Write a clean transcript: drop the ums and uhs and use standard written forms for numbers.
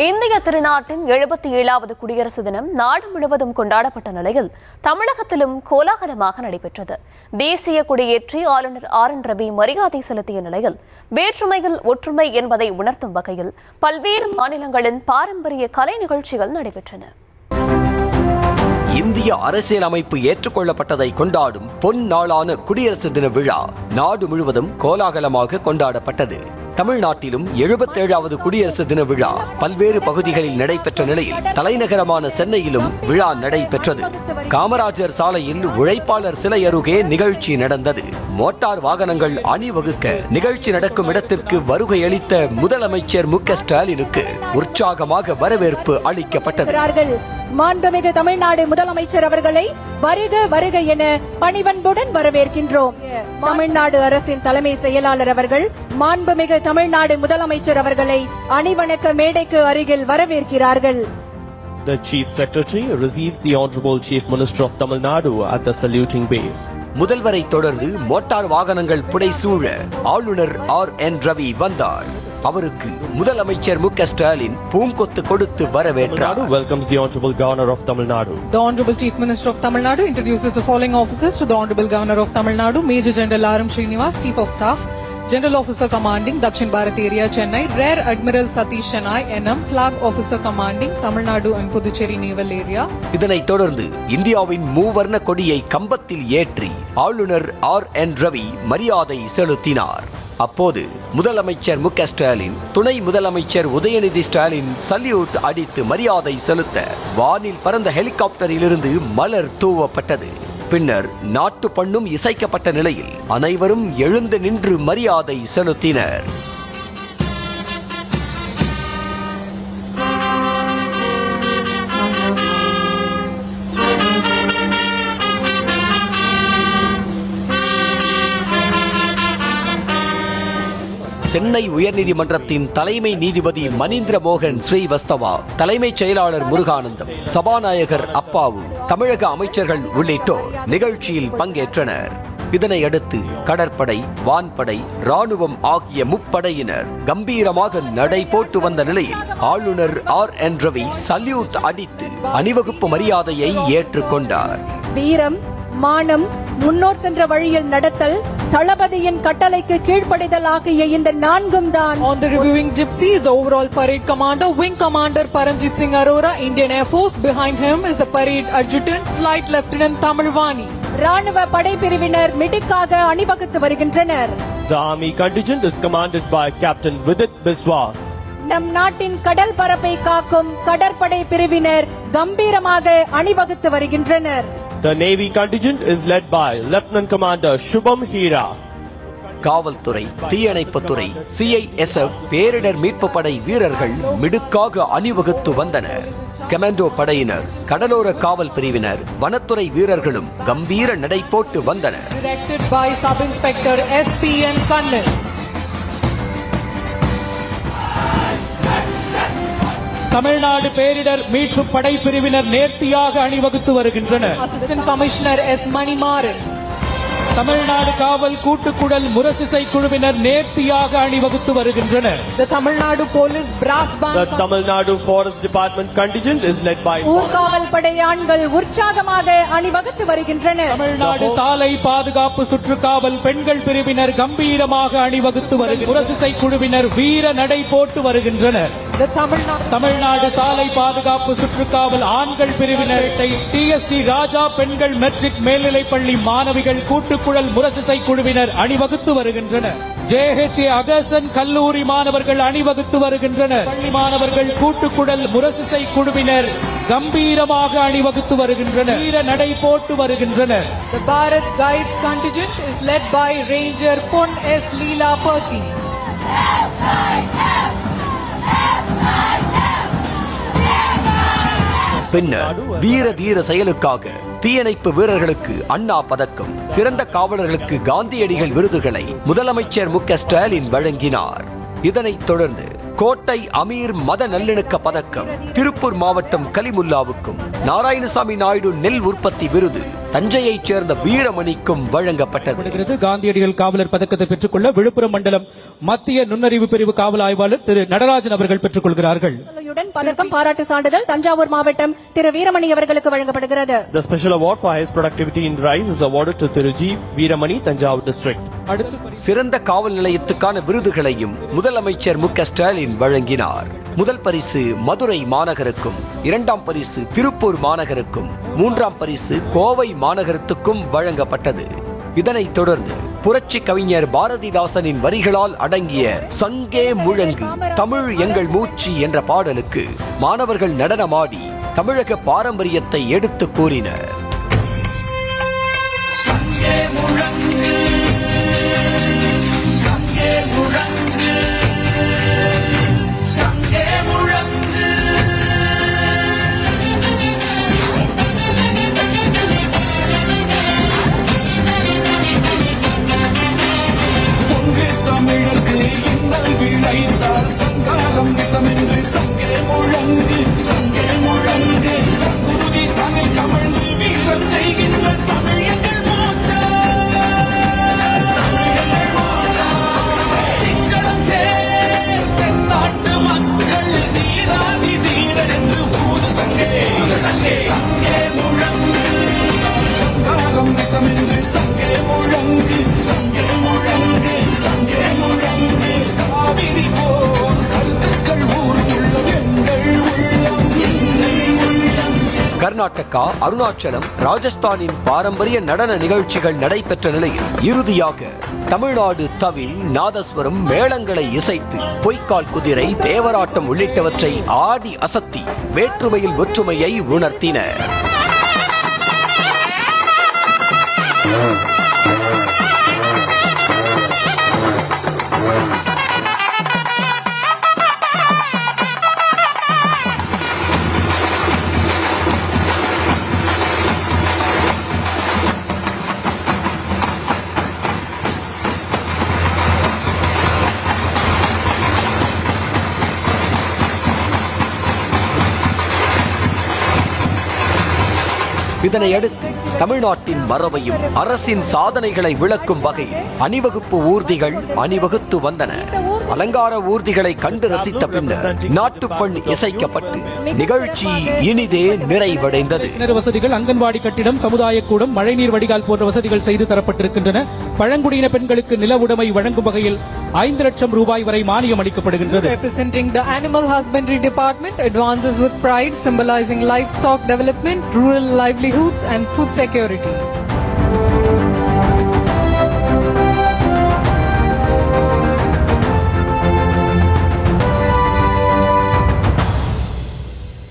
இந்திய திருநாட்டின் 77வது குடியரசு தினம் நாடு முழுவதும் கொண்டாடப்பட்ட நிலையில் தமிழகத்திலும் கோலாகலமாக நடைபெற்றது. தேசிய கொடியேற்றி ஆளுநர் RN ரவி மரியாதை செலுத்திய நிலையில் வேற்றுமையில் ஒற்றுமை என்பதை உணர்த்தும் வகையில் பல்வேறு மாநிலங்களின் பாரம்பரிய கலை நிகழ்ச்சிகள் நடைபெற்றன. இந்திய அரசியலமைப்பு ஏற்றுக்கொள்ளப்பட்டதை கொண்டாடும் பொன்னாளான குடியரசு தின விழா நாடு முழுவதும் கோலாகலமாக கொண்டாடப்பட்டது. தமிழ்நாட்டிலும் 77வது குடியரசு தின விழா பல்வேறு பகுதிகளில் நடைபெற்ற நிலையில் தலைநகரமான சென்னையிலும் விழா நடைபெற்றது. காமராஜர் சாலையில் உழைப்பாளர் சிலை அருகே நிகழ்ச்சி நடந்தது. மோட்டார் வாகனங்கள் அணிவகுக்க நிகழ்ச்சி நடக்கும் இடத்திற்கு வருகை அளித்த முதலமைச்சர் மு.க.ஸ்டாலினுக்கு உற்சாகமாக வரவேற்பு அளிக்கப்பட்டது. மாண்புமிகு தமிழ்நாடு முதலமைச்சர் அவர்களை வருக வருக என பணிவன்புடன் வரவேற்கின்றோம். தமிழ்நாடு அரசின் தலைமை செயலாளர் அவர்கள் மாண்புமிகு தமிழ்நாடு முதலமைச்சர் அவர்களை அணிவணக்க மேடைக்கு அருகில் வரவேற்கிறார்கள். The Chief Secretary receives the Honorable Chief Minister of Tamil Nadu at the saluting base. முதல்வரை தொடர்ந்து மோட்டார் வாகனங்கள் புடைசூழ ஆளுநர் RN ரவி வந்தார். அவருக்கு முதலமைச்சர் மு.க.ஸ்டாலின் பூங்கொத்து கொடுத்து வரவேற்றார். Welcomes the Honorable Governor of Tamil Nadu. The Honorable Chief Minister of Tamil Nadu introduces the following officers to the Honorable Governor of Tamil Nadu: Major General R.M. Srinivas, Chief of Staff, General Officer Commanding Dakshin Bharat Area, Chennai; Rear Admiral Satish Chennai, NM, Flag Officer Commanding Tamil Nadu and Puducherry Naval Area. இதனைத் தொடர்ந்து இந்தியாவின் மூவர்ண கொடியை கம்பத்தில் ஏற்றி ஆளுநர் RN Ravi மரியாதை செலுத்தினார். அப்போது முதலமைச்சர் மு.க.ஸ்டாலின், துணை முதலமைச்சர் உதயநிதி ஸ்டாலின் சல்யூட் அடித்து மரியாதை செலுத்த வானில் பறந்த ஹெலிகாப்டரிலிருந்து மலர் தூவப்பட்டது. பின்னர் நாட்டு பண்ணும் இசைக்கப்பட்ட நிலையில் அனைவரும் எழுந்து நின்று மரியாதை செலுத்தினர். சென்னை உயர்நீதிமன்றத்தின் தலைமை நீதிபதி மணீந்திர மோகன் ஸ்ரீவஸ்தவா, தலைமைச் செயலாளர் முருகானந்தம், சபாநாயகர் அப்பாவு, தமிழக அமைச்சர்கள் உள்ளிட்டோர் நிகழ்ச்சியில் பங்கேற்றனர். இதனையடுத்து கடற்படை, வான்படை, ராணுவம் ஆகிய முப்படையினர் கம்பீரமாக நடை போட்டு வந்த நிலையில் ஆளுநர் RN ரவி சல்யூட் அடித்து அணிவகுப்பு மரியாதையை ஏற்றுக்கொண்டார். வீரம், மானம், முன்னோர் சென்ற வழியில் நடத்தல், தளபதியின் கட்டளைக்கு கீழ்ப்படிதல் ஆகிய இந்த நான்கும் தான். On the reviewing gypsy is the overall parade commander, Wing Commander Paramjit Singh Arora, Indian Air Force. Behind him is the parade adjutant, Flight Lieutenant Tamilvani. ராணுவ படைப்பிரிவினர் மிடுக்காக அணிவகுத்து வருகின்றனர். The Army contingent is commanded by Captain Vidit Biswas. நம் நாட்டின் கடல் பரப்பை காக்கும் கடற்படை பிரிவினர் கம்பீரமாக அணிவகுத்து வருகின்றனர். The Navy contingent is led by Lieutenant Commander Shubham Hira. காவல்துறை, தீயணைப்புத்துறை, CISF, பேரிடர் மீட்பு படை வீரர்கள் மிடுக்காக அணிவகுத்து வந்தனர். கமாண்டோ படையினர், கடலோர காவல் பிரிவினர், வனத்துறை வீரர்களும் கம்பீர நடை போட்டு வந்தனர். Directed by Sub Inspector SPN Kannan. Tamil Nadu பேரிடர் மீட்பு படை பிரிவினர் நேர்த்தியாக அணிவகுத்து வருகின்றனர். Assistant Commissioner S. Manimaran. Tamil Nadu காவல் கூட்டுக்குடல் முரசிசை குழுவினர் நேர்த்தியாக அணிவகுத்து வருகின்றனர். The Tamil Nadu Police Brass Band. The Tamil Nadu Forest Department contingent is led by ஊர்காவல் படை ஆண்கள் உற்சாகமாக அணிவகுத்து வருகின்றனர். தமிழ்நாடு சாலை பாதுகாப்பு சுற்றுக்காவல் பெண்கள் பிரிவினர் கம்பீரமாக அணிவகுத்து வருகின்றனர். முரசிசை குழுவினர் வீர நடை போட்டு வருகின்றனர். The தமிழ்நாடு சாலை பாதுகாப்பு சுற்றுக்காவல் ஆண்கள் பிரிவினர் TST ராஜா பெண்கள் மெட்ரிக் மேல்நிலைப்பள்ளி மாணவிகள் கூட்டுக்குழல் முரசிசை குழுவினர் அணிவகுத்து வருகின்றனர். JHA அகசன் கல்லூரி மாணவர்கள் அணிவகுத்து வருகின்றனர். பள்ளி மாணவர்கள் கூட்டுக்குழல் முரசிசை குழுவினர் கம்பீரமாக அணிவகுத்து வருகின்றனர். வீர நடை போட்டு வருகின்றனர். The Bharat Guides contingent is led by Ranger Pon S. Leela Percy. பின்னர் வீர தீர செயலுக்காக தீயணைப்பு வீரர்களுக்கு அண்ணா பதக்கம், சிறந்த காவலர்களுக்கு காந்தியடிகள் விருதுகளை முதலமைச்சர் மு.க.ஸ்டாலின் வழங்கினார். இதனைத் தொடர்ந்து கோட்டை அமீர் மத நல்லிணக்க பதக்கம் திருப்பூர் மாவட்டம் கலிமுல்லாவுக்கும், நாராயணசாமி நாயுடு நெல் உற்பத்தி விருது தஞ்சையைச் சேர்ந்த வீரமணிக்கும் வழங்கப்பட்டது. காந்தியடிகள் காவலர் பதக்கத்தை பெற்றுக்கொள்ள விழுப்புரம் மண்டலம் மத்திய நுண்ணறிவு பிரிவு காவல் ஆய்வாளர் திரு நடராஜன் அவர்கள் பெற்றுக் கொள்கிறார்கள். பதக்கம் பாராட்டு சான்றிதழ் தஞ்சாவூர் மாவட்டம் திரு வீரமணி அவர்களுக்கு வழங்கப்படுகிறது. The special award for highest productivity in RISE is awarded to Thiru G. Veeramani, Thanjavur district. சிறந்த காவல் நிலையத்துக்கான விருதுகளையும் முதலமைச்சர் மு க ஸ்டாலின் வழங்கினார். முதல் பரிசு மதுரை மாநகருக்கும், இரண்டாம் பரிசு திருப்பூர் மாநகருக்கும், மூன்றாம் பரிசு கோவை மாநகரத்துக்கும் வழங்கப்பட்டது. இதனைத் தொடர்ந்து புரட்சி கவிஞர் பாரதிதாசனின் வரிகளால் அடங்கிய சங்கே முழங்கு தமிழ் எங்கள் மூச்சு என்ற பாடலுக்கு மாணவர்கள் நடனமாடி தமிழக பாரம்பரியத்தை எடுத்து கூறினர். கர்நாடகா, அருணாச்சலம், ராஜஸ்தானின் பாரம்பரிய நடன நிகழ்ச்சிகள் நடைபெற்ற நிலையில் இறுதியாக தமிழ்நாடு தவில், நாதஸ்வரம், மேளங்களை இசைத்து பொய்க்கால் குதிரை, தேவராட்டம் உள்ளிட்டவற்றை ஆடி அசத்தி வேற்றுமையில் ஒற்றுமையை உணர்த்தினர். இதனையடுத்து தமிழ்நாட்டின் மரபையும் அரசின் சாதனைகளை விளக்கும் வகையில் அணிவகுப்பு ஊர்திகள் அணிவகுத்து வந்தன. அலங்கார ஊர்திகளை கண்டு ரசித்த பின்னர் நாட்டுப்பண் இசைக்கப்பட்டு நிகழ்ச்சி இனிதே நிறைவடைந்தது. வசதிகள், அங்கன்வாடி கட்டிடம், சமுதாய கூடம், மழைநீர் வடிகால் போன்ற வசதிகள் செய்து தரப்பட்டிருக்கின்றன. பழங்குடியின பெண்களுக்கு நில உடைமை வழங்கும் வகையில் 5 லட்சம் ரூபாய் வரை மானியம் அளிக்கப்படுகின்றது. Representing the Animal Husbandry Department, advances with pride, symbolizing livestock development, rural livelihoods and food security.